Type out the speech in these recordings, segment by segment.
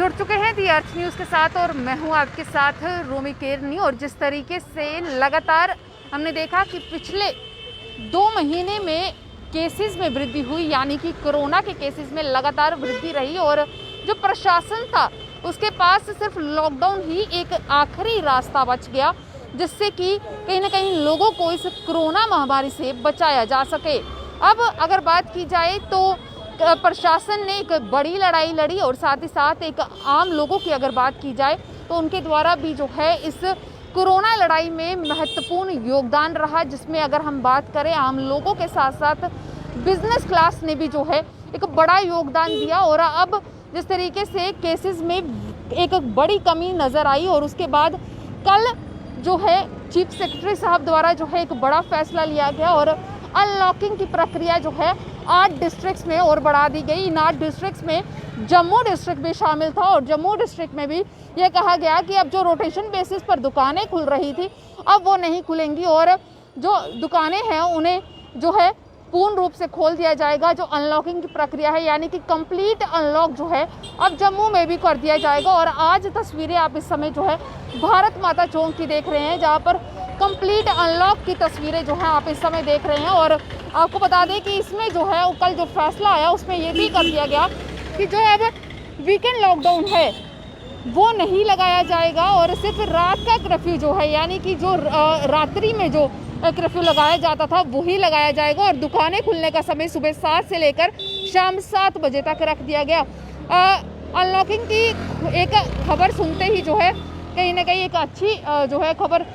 जुड़ चुके हैं दी अर्थ न्यूज़ के साथ और मैं हूं आपके साथ रोमी केरनी। और जिस तरीके से लगातार हमने देखा कि पिछले 2 महीने में केसेस में वृद्धि हुई, यानी कि कोरोना के केसेस में लगातार वृद्धि रही और जो प्रशासन था उसके पास सिर्फ लॉकडाउन ही एक आखिरी रास्ता बच गया जिससे कि कहीं ना कहीं लोगों को इस कोरोना महामारी से बचाया जा सके। अब अगर बात की जाए तो प्रशासन ने एक बड़ी लड़ाई लड़ी और साथ ही साथ एक आम लोगों की अगर बात की जाए तो उनके द्वारा भी जो है इस कोरोना लड़ाई में महत्वपूर्ण योगदान रहा, जिसमें अगर हम बात करें आम लोगों के साथ साथ बिजनेस क्लास ने भी जो है एक बड़ा योगदान दिया। और अब जिस तरीके से केसेस में एक बड़ी कमी नज़र आई और उसके बाद कल जो है चीफ सेक्रेटरी साहब द्वारा जो है एक बड़ा फैसला लिया गया और अनलॉकिंग की प्रक्रिया जो है 8 डिस्ट्रिक्ट्स में और बढ़ा दी गई। इन 8 डिस्ट्रिक्ट्स में जम्मू डिस्ट्रिक्ट भी शामिल था और जम्मू डिस्ट्रिक्ट में भी ये कहा गया कि अब जो रोटेशन बेसिस पर दुकानें खुल रही थी अब वो नहीं खुलेंगी और जो दुकानें हैं उन्हें जो है पूर्ण रूप से खोल दिया जाएगा। जो अनलॉकिंग की प्रक्रिया है यानी कि कंप्लीट अनलॉक जो है अब जम्मू में भी कर दिया जाएगा। और आज तस्वीरें आप इस समय जो है भारत माता चौक की देख रहे हैं, जहाँ पर कंप्लीट अनलॉक की तस्वीरें जो है आप इस समय देख रहे हैं। और आपको बता दें कि इसमें जो है कल जो फैसला आया उसमें ये भी कर दिया गया कि जो अब वीकेंड लॉकडाउन है वो नहीं लगाया जाएगा और सिर्फ रात का कर्फ्यू जो है यानी कि जो रात्रि में जो कर्फ्यू लगाया जाता था वही लगाया जाएगा और दुकानें खुलने का समय सुबह 7 से लेकर शाम 7 बजे तक रख दिया गया। अनलॉकिंग की एक खबर सुनते ही जो है कहीं ना कहीं एक अच्छी जो है खबर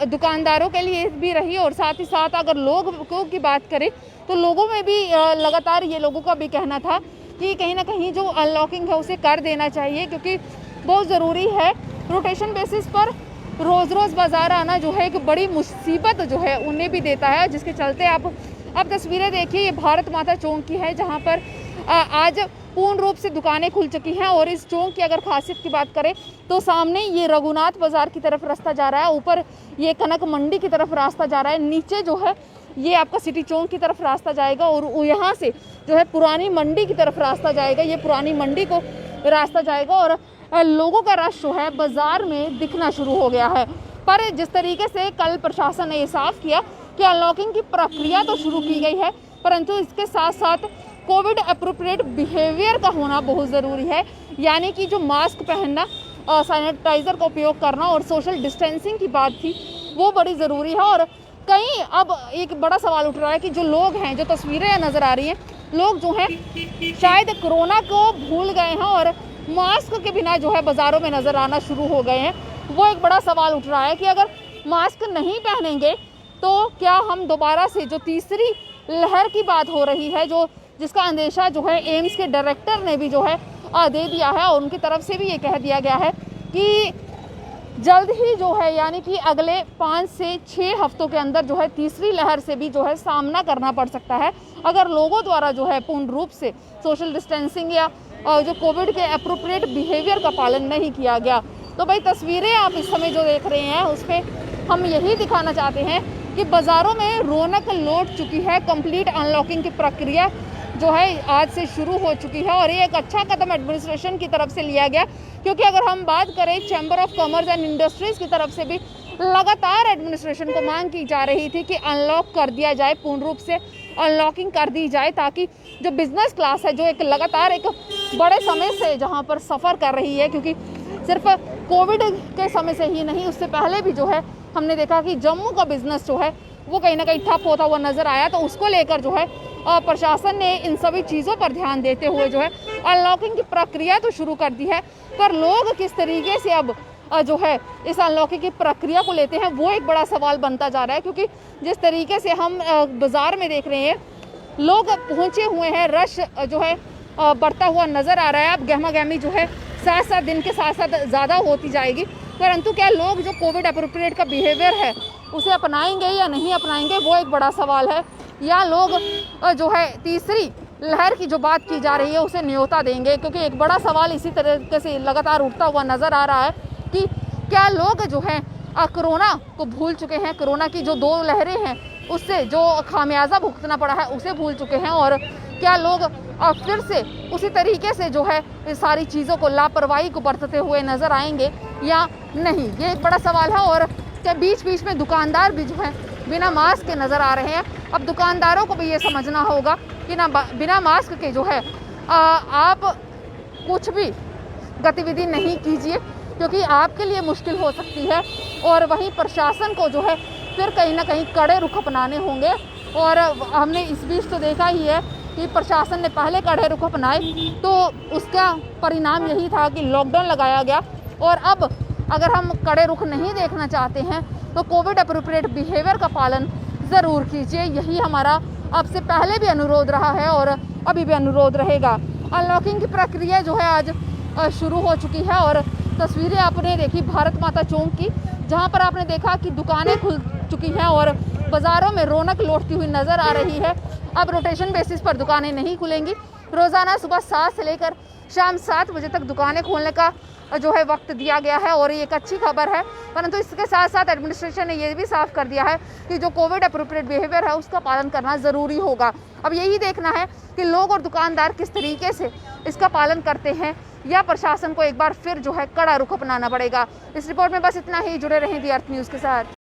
दुकानदारों के लिए भी रही और साथ ही साथ अगर लोगों की बात करें तो लोगों में भी लगातार ये लोगों का भी कहना था कि कहीं ना कहीं जो अनलॉकिंग है उसे कर देना चाहिए क्योंकि बहुत ज़रूरी है। रोटेशन बेसिस पर रोज़ रोज़ बाज़ार आना जो है एक बड़ी मुसीबत जो है उन्हें भी देता है, जिसके चलते आप अब तस्वीरें देखिए ये भारत माता चौक की है जहाँ पर आज पूर्ण रूप से दुकानें खुल चुकी हैं। और इस चौक की अगर खासियत की बात करें तो सामने ये रघुनाथ बाजार की तरफ रास्ता जा रहा है, ऊपर ये कनक मंडी की तरफ रास्ता जा रहा है, नीचे जो है ये आपका सिटी चौक की तरफ रास्ता जाएगा और यहाँ से जो है पुरानी मंडी की तरफ रास्ता जाएगा। ये पुरानी मंडी को रास्ता जाएगा और लोगों का रश जो है बाजार में दिखना शुरू हो गया है। पर जिस तरीके से कल प्रशासन ने ये साफ किया कि अनलॉकिंग की प्रक्रिया तो शुरू की गई है परंतु इसके साथ साथ कोविड अप्रोप्रिएट बिहेवियर का होना बहुत ज़रूरी है, यानी कि जो मास्क पहनना, सैनिटाइज़र का उपयोग करना और सोशल डिस्टेंसिंग की बात थी वो बड़ी ज़रूरी है। और कहीं अब एक बड़ा सवाल उठ रहा है कि जो लोग हैं, जो तस्वीरें नज़र आ रही हैं, लोग जो हैं शायद कोरोना को भूल गए हैं और मास्क के बिना जो है बाज़ारों में नज़र आना शुरू हो गए हैं। वो एक बड़ा सवाल उठ रहा है कि अगर मास्क नहीं पहनेंगे तो क्या हम दोबारा से जो तीसरी लहर की बात हो रही है जिसका अंदेशा जो है एम्स के डायरेक्टर ने भी जो है दे दिया है और उनकी तरफ से भी ये कह दिया गया है कि जल्द ही जो है यानी कि अगले 5 से 6 हफ्तों के अंदर जो है तीसरी लहर से भी जो है सामना करना पड़ सकता है अगर लोगों द्वारा जो है पूर्ण रूप से सोशल डिस्टेंसिंग या जो कोविड के अप्रोप्रिएट बिहेवियर का पालन नहीं किया गया। तो भाई तस्वीरें आप इस समय जो देख रहे हैं उसमें हम यही दिखाना चाहते हैं कि बाज़ारों में रौनक लौट चुकी है। कंप्लीट अनलॉकिंग की प्रक्रिया जो है आज से शुरू हो चुकी है और ये एक अच्छा कदम एडमिनिस्ट्रेशन की तरफ से लिया गया क्योंकि अगर हम बात करें chamber of commerce and industries की तरफ से भी लगातार एडमिनिस्ट्रेशन को मांग की जा रही थी कि अनलॉक कर दिया जाए, पूर्ण रूप से अनलॉकिंग कर दी जाए ताकि जो बिज़नेस क्लास है जो एक लगातार एक बड़े समय से जहाँ पर सफ़र कर रही है, क्योंकि सिर्फ कोविड के समय से ही नहीं उससे पहले भी जो है हमने देखा कि जम्मू का बिज़नेस जो है वो कहीं ना कहीं ठप होता हुआ नज़र आया। तो उसको लेकर जो है प्रशासन ने इन सभी चीज़ों पर ध्यान देते हुए जो है अनलॉकिंग की प्रक्रिया तो शुरू कर दी है, पर लोग किस तरीके से अब जो है इस अनलॉकिंग की प्रक्रिया को लेते हैं वो एक बड़ा सवाल बनता जा रहा है। क्योंकि जिस तरीके से हम बाज़ार में देख रहे हैं लोग पहुँचे हुए हैं, रश जो है बढ़ता हुआ नज़र आ रहा है। अब गहमा गहमी जो है साथ साथ दिन के साथ साथ ज़्यादा होती जाएगी, परंतु क्या लोग जो कोविड अप्रोप्रिएट का बिहेवियर है उसे अपनाएंगे या नहीं अपनाएंगे वो एक बड़ा सवाल है। या लोग जो है तीसरी लहर की जो बात की जा रही है उसे न्योता देंगे, क्योंकि एक बड़ा सवाल इसी तरीके से लगातार उठता हुआ नज़र आ रहा है कि क्या लोग जो हैं कोरोना को भूल चुके हैं, कोरोना की जो 2 लहरें हैं उससे जो खामियाजा भुगतना पड़ा है उसे भूल चुके हैं और क्या लोग फिर से उसी तरीके से जो है इस सारी चीज़ों को लापरवाही को बरतते हुए नजर आएंगे या नहीं, ये एक बड़ा सवाल है। और क्या बीच बीच में दुकानदार भी जो है बिना मास्क के नज़र आ रहे हैं। अब दुकानदारों को भी ये समझना होगा कि ना बिना मास्क के जो है आप कुछ भी गतिविधि नहीं कीजिए, क्योंकि आपके लिए मुश्किल हो सकती है। और वहीं प्रशासन को जो है फिर कहीं ना कहीं कड़े रुख अपनाने होंगे। और हमने इस बीच तो देखा ही है कि प्रशासन ने पहले कड़े रुख अपनाए तो उसका परिणाम यही था कि लॉकडाउन लगाया गया। और अब अगर हम कड़े रुख नहीं देखना चाहते हैं तो कोविड अप्रोप्रिएट बिहेवियर का पालन ज़रूर कीजिए। यही हमारा आपसे पहले भी अनुरोध रहा है और अभी भी अनुरोध रहेगा। अनलॉकिंग की प्रक्रिया जो है आज शुरू हो चुकी है और तस्वीरें आपने देखी भारत माता चौक की, जहां पर आपने देखा कि दुकानें खुल चुकी हैं और बाज़ारों में रौनक लौटती हुई नज़र आ रही है। अब रोटेशन बेसिस पर दुकानें नहीं खुलेंगी। रोज़ाना सुबह 7 से लेकर शाम 7 बजे तक दुकानें खोलने का जो है वक्त दिया गया है और ये एक अच्छी खबर है। परंतु इसके साथ साथ एडमिनिस्ट्रेशन ने ये भी साफ कर दिया है कि जो कोविड अप्रोप्रिएट बिहेवियर है उसका पालन करना ज़रूरी होगा। अब यही देखना है कि लोग और दुकानदार किस तरीके से इसका पालन करते हैं या प्रशासन को एक बार फिर जो है कड़ा रुख अपनाना पड़ेगा। इस रिपोर्ट में बस इतना ही। जुड़े रहें दी अर्थ न्यूज़ के साथ।